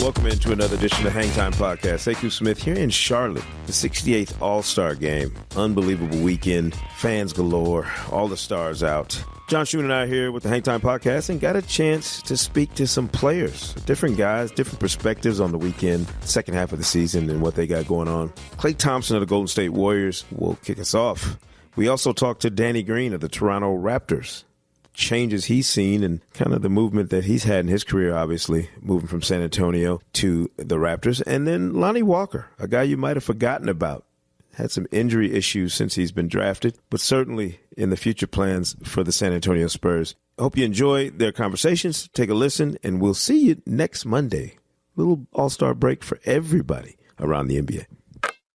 Welcome into another edition of the Hang Time Podcast. Sekou Smith here in Charlotte, the 68th All-Star Game. Unbelievable weekend, fans galore, all the stars out. John Schumann and I are here with the Hang Time Podcast and got a chance to speak to some players, different guys, different perspectives on the weekend, second half of the season and what they got going on. Klay Thompson of the Golden State Warriors will kick us off. We also talked to Danny Green of the Toronto Raptors. Changes he's seen and kind of the movement that he's had in his career, obviously, moving from San Antonio to the Raptors. And then Lonnie Walker, a guy you might have forgotten about. Had some injury issues since he's been drafted, but certainly in the future plans for the San Antonio Spurs. I hope you enjoy their conversations. Take a listen, and we'll see you next Monday. Little all-star break for everybody around the NBA.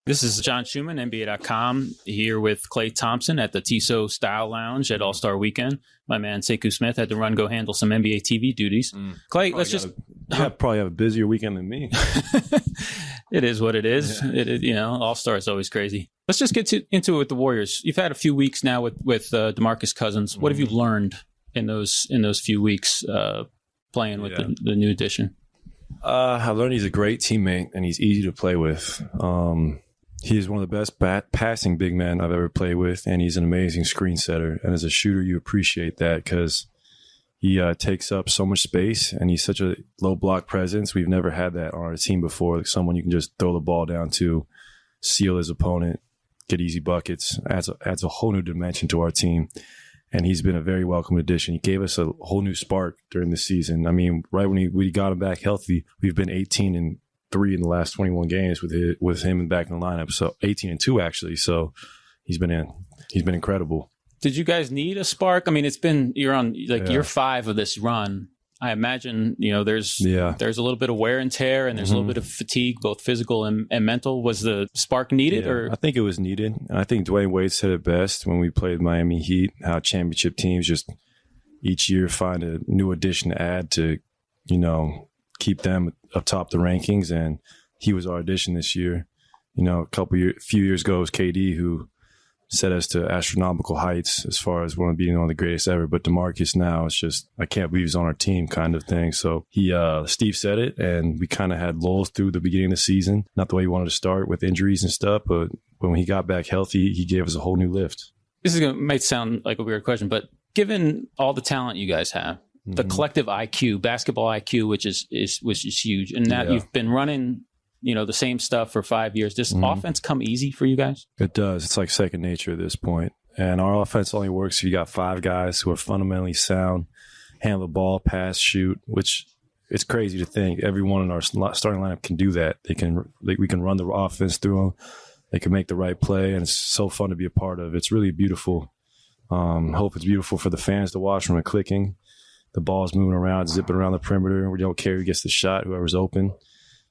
This is John Schumann, NBA.com, here with Klay Thompson at the Tissot Style Lounge at All-Star Weekend. My man, Sekou Smith, had to go handle some NBA TV duties. Klay, let's just... probably have a busier weekend than me. It is what it is. Yeah. All-Star is always crazy. Let's just get into it with the Warriors. You've had a few weeks now with DeMarcus Cousins. What have you learned in those few weeks playing with the new addition? I learned he's a great teammate and he's easy to play with. He's one of the best passing big men I've ever played with, and he's an amazing screen setter. And as a shooter, you appreciate that because he takes up so much space, and he's such a low block presence. We've never had that on our team before. Like someone you can just throw the ball down to, seal his opponent, get easy buckets. Adds a whole new dimension to our team. And he's been a very welcome addition. He gave us a whole new spark during the season. I mean, right when we got him back healthy, we've been 18-3 in the last 21 games with him back in the lineup. So 18-2 actually. So he's been incredible. Did you guys need a spark? I mean, you're on year 5 of this run. I imagine, there's a little bit of wear and tear, and there's a little bit of fatigue, both physical and mental. Was the spark needed? Or I think it was needed. I think Dwayne Wade said it best when we played Miami Heat, how championship teams just each year find a new addition to add to, keep them atop the rankings. And he was our addition this year. A few years ago, it was KD who set us to astronomical heights as far as being one of the greatest ever. But DeMarcus now, it's just, I can't believe he's on our team kind of thing. So Steve said it, and we kind of had lulls through the beginning of the season. Not the way he wanted to start with injuries and stuff, but when he got back healthy, he gave us a whole new lift. This might sound like a weird question, but given all the talent you guys have, the collective IQ, basketball IQ, which is huge, and that you've been running the same stuff for 5 years. Does offense come easy for you guys? It does. It's like second nature at this point. And our offense only works if you got 5 guys who are fundamentally sound, handle the ball, pass, shoot, which it's crazy to think everyone in our starting lineup can do that. We can run the offense through them. They can make the right play, and it's so fun to be a part of. It's really beautiful. Hope it's beautiful for the fans to watch when we're clicking. The ball's moving around, zipping around the perimeter. We don't care who gets the shot, whoever's open.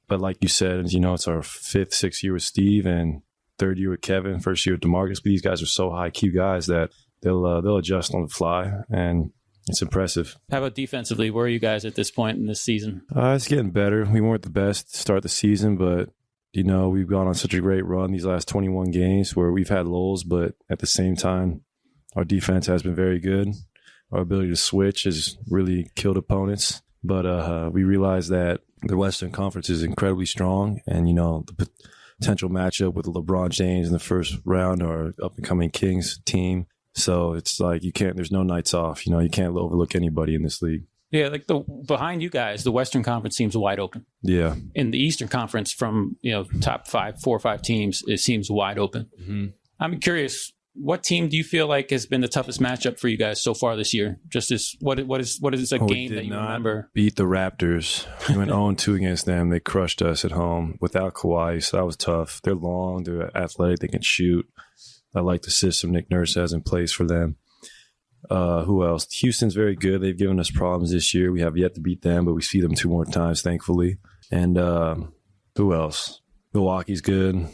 But like you said, it's our 5th, 6th year with Steve and 3rd year with Kevin, 1st year with DeMarcus. But these guys are so high Q guys that they'll adjust on the fly, and it's impressive. How about defensively? Where are you guys at this point in this season? It's getting better. We weren't the best to start the season, but we've gone on such a great run these last 21 games where we've had lulls, but at the same time, our defense has been very good. Our ability to switch has really killed opponents. But we realize that the Western Conference is incredibly strong, and the potential matchup with LeBron James in the first round or up-and-coming Kings team. So it's like there's no nights off. You can't overlook anybody in this league. Yeah, like behind you guys, the Western Conference seems wide open. Yeah. In the Eastern Conference, from top 4 or 5 teams, it seems wide open. Mm-hmm. I'm curious, what team do you feel like has been the toughest matchup for you guys so far this year? Just as what is a game that you remember? Beat the Raptors. We went 0-2 against them. They crushed us at home without Kawhi, so that was tough. They're long, they're athletic, they can shoot. I like the system Nick Nurse has in place for them. Who else? Houston's very good. They've given us problems this year. We have yet to beat them, but we see them 2 more times, thankfully. And who else? Milwaukee's good.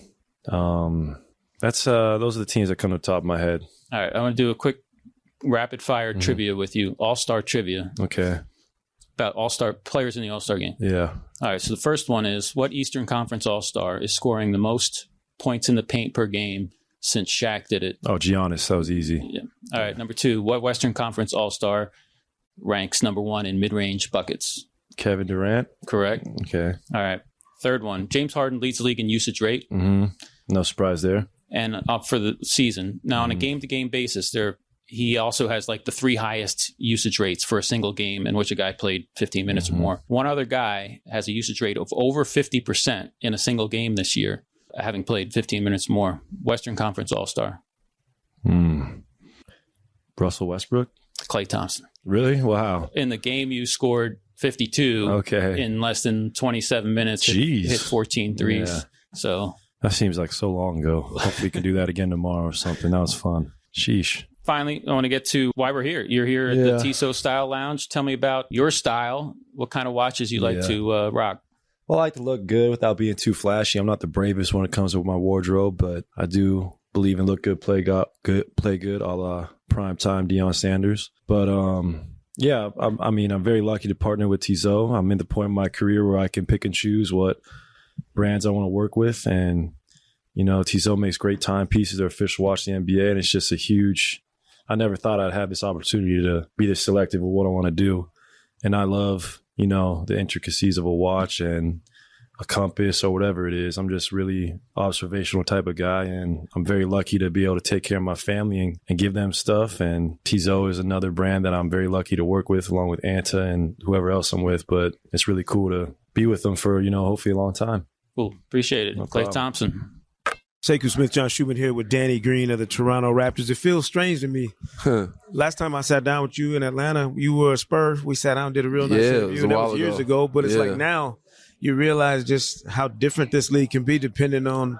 Those are the teams that come to the top of my head. All right, I want to do a quick rapid fire trivia with you. All-Star trivia. Okay. About All-Star players in the All-Star game. Yeah. All right, so the first one is, what Eastern Conference All-Star is scoring the most points in the paint per game since Shaq did it? Oh, Giannis. That was easy. Yeah. All right, number 2, what Western Conference All-Star ranks number 1 in mid-range buckets? Kevin Durant. Correct. Okay. All right. Third one. James Harden leads the league in usage rate. Mm-hmm. No surprise there. And up for the season. Now, on a game-to-game basis, he also has like the 3 highest usage rates for a single game in which a guy played 15 minutes or more. One other guy has a usage rate of over 50% in a single game this year, having played 15 minutes more. Western Conference All-Star. Russell Westbrook? Klay Thompson. Really? Wow. In the game, you scored 52 in less than 27 minutes. Hit 14 threes. Yeah. So that seems like so long ago. Hopefully we can do that again tomorrow or something. That was fun. Sheesh. Finally, I want to get to why we're here. You're here at the Tissot Style Lounge. Tell me about your style. What kind of watches you like to rock? Well, I like to look good without being too flashy. I'm not the bravest when it comes to my wardrobe, but I do believe in look good, play good, a la primetime Deion Sanders. But I'm very lucky to partner with Tissot. I'm in the point in my career where I can pick and choose what brands I want to work with, and Tissot makes great timepieces. They're official watch the NBA, and it's just I never thought I'd have this opportunity to be this selective of what I want to do. And I love, the intricacies of a watch and a compass or whatever it is. I'm just really observational type of guy, and I'm very lucky to be able to take care of my family and give them stuff. And Tissot is another brand that I'm very lucky to work with, along with Anta and whoever else I'm with. But it's really cool to be with them for, hopefully a long time. Cool. Appreciate it. No Klay problem. Thompson. Sekou Smith, John Schumann here with Danny Green of the Toronto Raptors. It feels strange to me. Last time I sat down with you in Atlanta, you were a Spur. We sat down and did a real nice interview. That was years ago. But it's like now you realize just how different this league can be depending on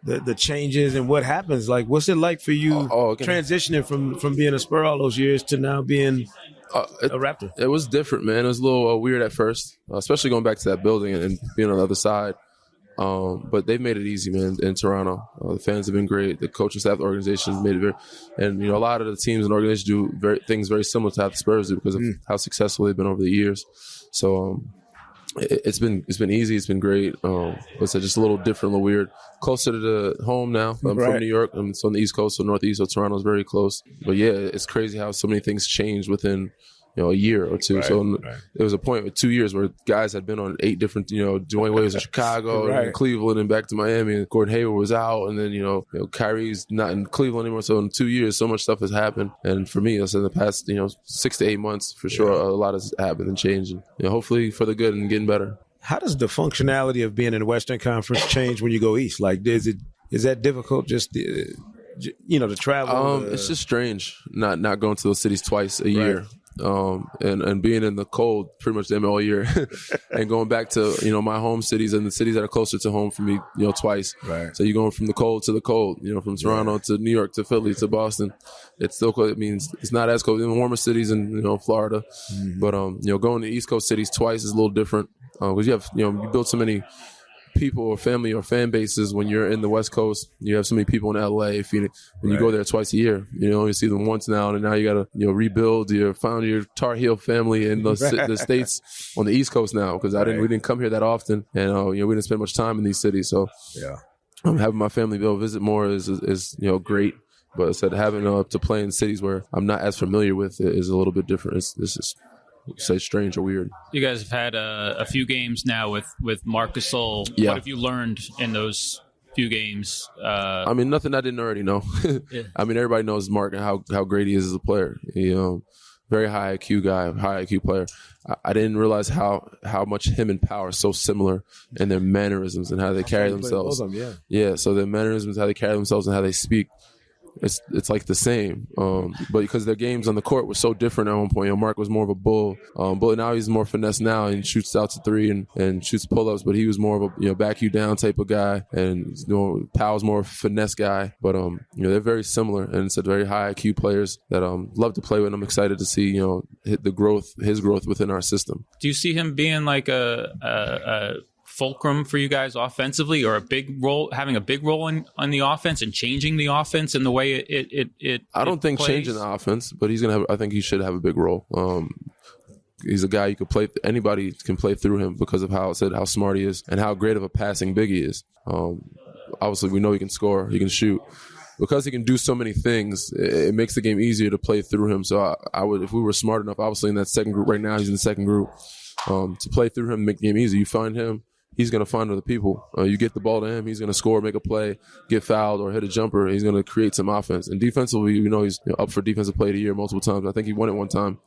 the changes and what happens. Like, what's it like for you transitioning from being a Spur all those years to now being a Raptor? It was different, man. It was a little weird at first, especially going back to that building and being on the other side. But they've made it easy, man, in Toronto. The fans have been great. The coaching staff, the organization made it very, and a lot of the teams and organizations do things very similar to how the Spurs do because of how successful they've been over the years. So it's been easy. It's been great. It's just a little different, a little weird. Closer to the home now. I'm from New York. I'm on the East Coast, so Northeast, so Toronto's very close. But yeah, it's crazy how so many things changed within a year or two. There was a point with 2 years where guys had been on 8 different, Dwayne Wade was in Chicago and Cleveland and back to Miami, and Gordon Hayward was out, and then, Kyrie's not in Cleveland anymore. So in 2 years, so much stuff has happened. And for me, in the past, 6 to 8 months, for sure, a lot has happened and changed. And, hopefully for the good and getting better. How does the functionality of being in the Western Conference change when you go East? Like, is that difficult just to travel? It's just strange not going to those cities twice a year. And being in the cold pretty much them all year and going back to, my home cities and the cities that are closer to home for me, twice. Right. So you're going from the cold to the cold, from Toronto to New York to Philly to Boston. It's still cold. It means it's not as cold in the warmer cities in, Florida. Mm-hmm. But, going to East Coast cities twice is a little different because you have, you build so many people or family or fan bases when you're in the West Coast. You have so many people in LA, Phoenix. When you go there twice a year, you see them once now, and now you got to rebuild. You found your Tar Heel family in the states on the East Coast now because we didn't come here that often, and we didn't spend much time in these cities. So having my family be able to visit more is great. But I said having to play in cities where I'm not as familiar with is a little bit different. It's just say strange or weird. You guys have had a few games now with Marc Gasol. Yeah. What have you learned in those few games? Nothing I didn't already know. Everybody knows Marc and how great he is as a player. Very high IQ guy, high IQ player. I didn't realize how much him and Power are so similar in their mannerisms and how they carry themselves. So their mannerisms, how they carry themselves and how they speak. It's like the same, but because their games on the court were so different at one point. Marc was more of a bull, but now he's more finesse now and shoots out to three and shoots pull-ups. But he was more of a back you down type of guy, and Powell's more of a finesse guy. But they're very similar, and it's a very high IQ players that love to play with. And I'm excited to see his growth within our system. Do you see him being like a fulcrum for you guys offensively, or having a big role on the offense and changing the offense in the way it I don't think plays? Changing the offense, but I think he should have a big role. He's a guy you could play. Anybody can play through him because of how smart he is and how great of a passing big he is. Obviously, we know he can score, he can shoot. Because he can do so many things, it makes the game easier to play through him. So I would, if we were smart enough, obviously in that second group right now, he's in the second group. to play through him, make the game easy. You find him, he's going to find other people. You get the ball to him, he's going to score, make a play, get fouled, or hit a jumper. He's going to create some offense. And defensively, he's up for defensive play of the year multiple times. I think he won it one time.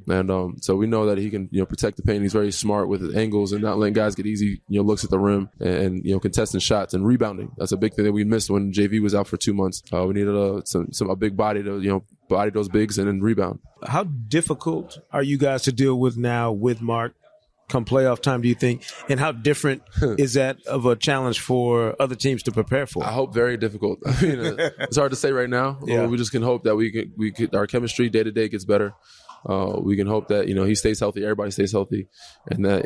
And so we know that he can protect the paint. He's very smart with his angles and not letting guys get easy looks at the rim and contesting shots and rebounding. That's a big thing that we missed when JV was out for 2 months. We needed a big body to body those bigs and then rebound. How difficult are you guys to deal with now with Mark come playoff time, do you think? And how different is that of a challenge for other teams to prepare for? I hope very difficult. I mean, it's hard to say right now. Yeah. We just can hope that we could our chemistry day to day gets better. We can hope that he stays healthy, everybody stays healthy, and that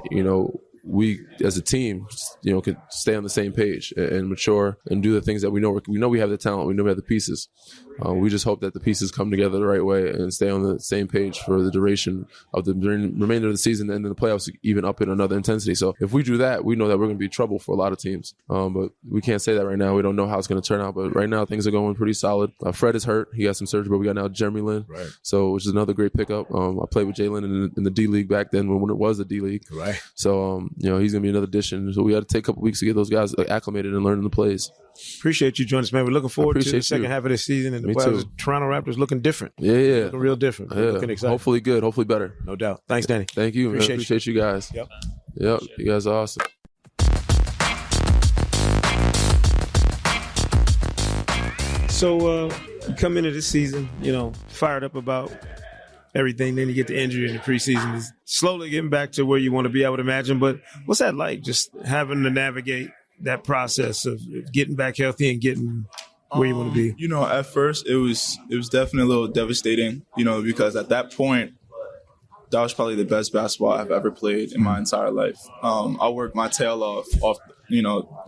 we as a team can stay on the same page and mature and do the things that we know we have the talent, we know we have the pieces. We just hope that the pieces come together the right way and stay on the same page for the duration of the remainder of the season and then the playoffs even up in another intensity. So if we do that, we know that we're going to be trouble for a lot of teams. But we can't say that right now. We don't know how it's going to turn out. But right now, things are going pretty solid. Fred is hurt. He got some surgery, but we got now Jeremy Lin, right. So which is another great pickup. I played with Jalen in the D League back then when it was the D League. Right. So, he's going to be another addition. So we had to take a couple weeks to get those guys acclimated and learning the plays. Appreciate you joining us, man. We're looking forward to the second half of this season. And the Toronto Raptors looking different. Yeah. Looking real different. Yeah. Looking exciting. Hopefully good. Hopefully better. No doubt. Thanks, Danny. Thank you, man. Appreciate you guys. Yep. You guys are awesome. So you come into this season, fired up about everything. Then you get the injury in the preseason. Is slowly getting back to where you want to be, I would imagine. But what's that like, just having to navigate that process of getting back healthy and getting where you want to be? At first it was definitely a little devastating, because at that point, that was probably the best basketball I've ever played in my entire life. I worked my tail off,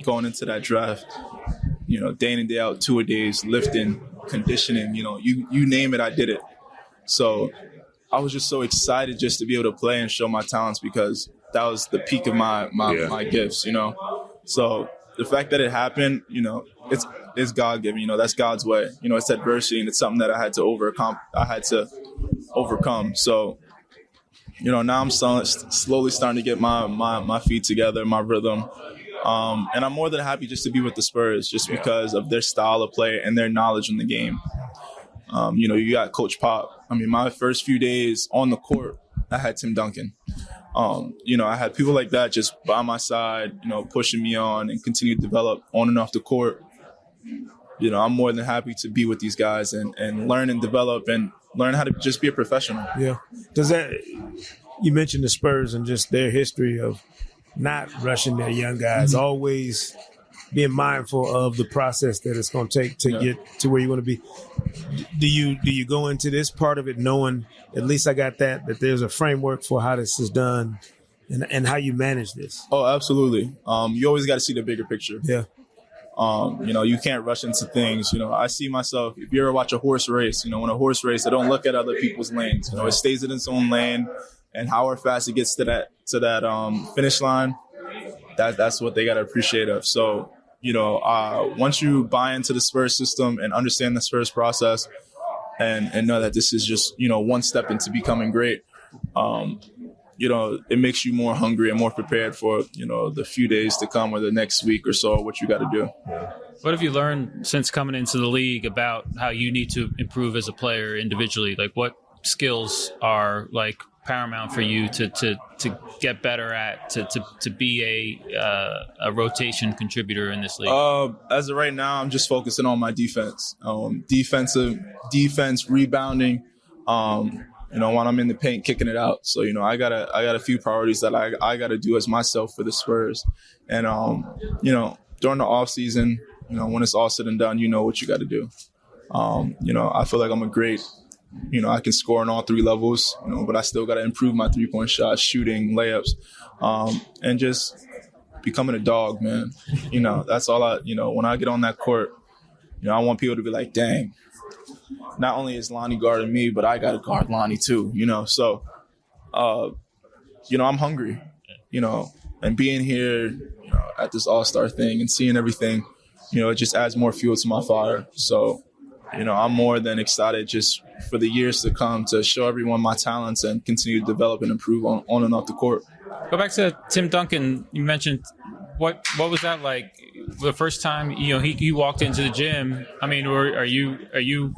going into that draft, day in and day out, 2 a days, lifting, conditioning, you name it, I did it. So I was just so excited just to be able to play and show my talents because that was the peak of my gifts, So the fact that it happened, it's God-given, that's God's way. It's adversity and it's something that I had to overcome. So, now I'm slowly starting to get my feet together, my rhythm. And I'm more than happy just to be with the Spurs just because of their style of play and their knowledge in the game. You got Coach Pop. My first few days on the court, I had Tim Duncan. I had people like that just by my side, pushing me on and continue to develop on and off the court. I'm more than happy to be with these guys and learn and develop and learn how to just be a professional. Yeah. You mentioned the Spurs and just their history of not rushing their young guys, always being mindful of the process that it's going to take to get to where you want to be. Do you go into this part of it knowing, at least I got that there's a framework for how this is done and how you manage this? Oh, absolutely. You always got to see the bigger picture. Yeah. You can't rush into things. I see myself, if you ever watch a horse race, when a horse race, they don't look at other people's lanes. It stays in its own lane, and however fast it gets to that finish line, that's what they got to appreciate of. So, once you buy into the Spurs system and understand the Spurs process and know that this is just, one step into becoming great, it makes you more hungry and more prepared for, the few days to come or the next week or so, what you got to do. What have you learned since coming into the league about how you need to improve as a player individually? Like what skills are paramount for you to get better at, to be a rotation contributor in this league? As of right now, I'm just focusing on my defense, defense, rebounding, when I'm in the paint, kicking it out. So, I got a few priorities that I got to do as myself for the Spurs. And, during the off season, when it's all said and done, what you got to do. I feel like I'm a great, I can score on all three levels, but I still got to improve my 3-point shot, shooting, layups, and just becoming a dog, man. That's all when I get on that court, I want people to be like, dang, not only is Lonnie guarding me, but I got to guard Lonnie too, So, I'm hungry, and being here, at this All-Star thing and seeing everything, it just adds more fuel to my fire. So, I'm more than excited just for the years to come to show everyone my talents and continue to develop and improve on and off the court. Go back to Tim Duncan. You mentioned what was that like the first time he walked into the gym? I mean, are you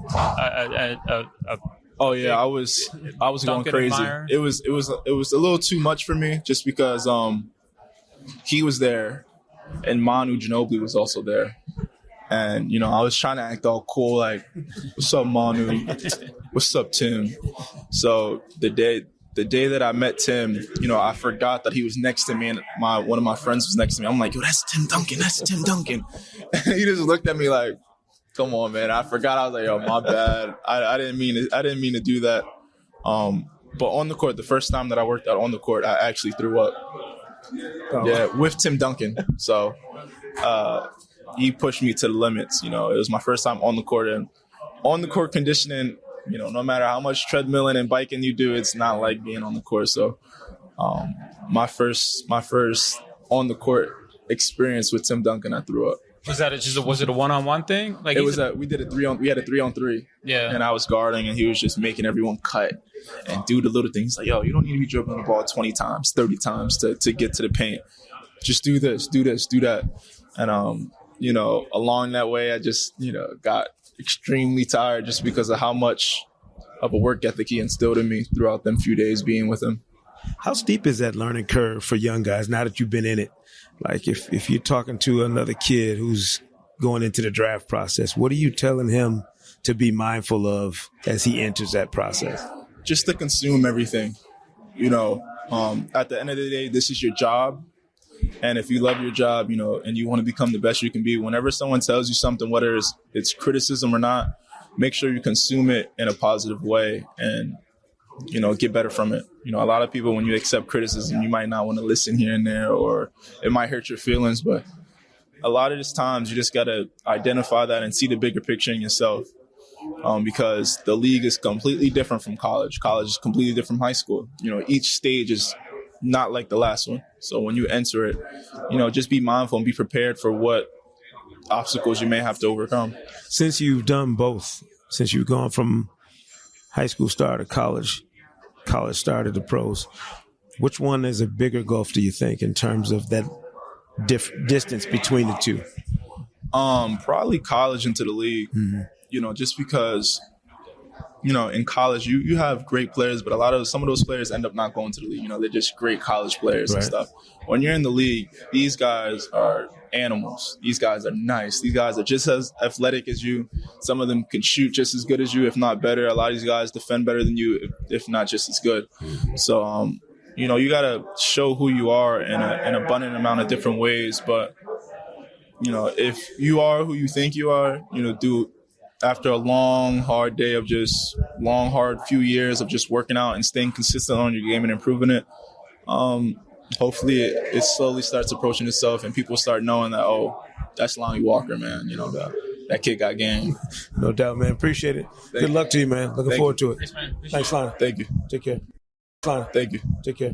Oh yeah, I was going Duncan crazy. admirer? It was a little too much for me just because he was there and Manu Ginobili was also there. And, I was trying to act all cool, like, what's up, Manu? What's up, Tim? So the day that I met Tim, I forgot that he was next to me and one of my friends was next to me. I'm like, yo, that's Tim Duncan. That's Tim Duncan. And he just looked at me like, come on, man. I forgot. I was like, yo, my bad. I didn't mean to do that. But on the court, the first time that I worked out on the court, I actually threw up. Yeah, with Tim Duncan. So he pushed me to the limits. It was my first time on the court, and on the court conditioning, no matter how much treadmilling and biking you do, it's not like being on the court. So my first on the court experience with Tim Duncan, I threw up. Was it a one-on-one thing? Like we had a 3-on-3. Yeah. And I was guarding and he was just making everyone cut and do the little things like, yo, you don't need to be dribbling the ball 20 times, 30 times to get to the paint. Just do this, do that. And along that way I just, got extremely tired just because of how much of a work ethic he instilled in me throughout them few days being with him. How steep is that learning curve for young guys now that you've been in it? Like if you're talking to another kid who's going into the draft process, what are you telling him to be mindful of as he enters that process? Just to consume everything. At the end of the day, this is your job. And if you love your job, and you want to become the best you can be, whenever someone tells you something, whether it's criticism or not, make sure you consume it in a positive way and get better from it. A lot of people, when you accept criticism, you might not want to listen here and there, or it might hurt your feelings. But a lot of these times, you just got to identify that and see the bigger picture in yourself. Because the league is completely different from college. College is completely different from high school. Each stage is not like the last one. So when you enter it, just be mindful and be prepared for what obstacles you may have to overcome. Since you've done both, since you've gone from high school star to college star to the pros, which one is a bigger gulf, do you think, in terms of that distance between the two? Probably college into the league. Mm-hmm. Just because, in college you have great players, but some of those players end up not going to the league. They're just great college players and stuff. When you're in the league, these guys are animals. These guys are nice. These guys are just as athletic as you. Some of them can shoot just as good as you, if not better. A lot of these guys defend better than you, if not just as good. So, you got to show who you are in an abundant amount of different ways. But, if you are who you think you are, after a long, hard day of hard few years of just working out and staying consistent on your game and improving it, hopefully it slowly starts approaching itself and people start knowing that, oh, that's Lonnie Walker, man. That kid got game. No doubt, man. Appreciate it. Good luck to you, man. Looking forward to it. Thanks, Lonnie. Thank you. Take care. Lonnie. Thank you. Take care.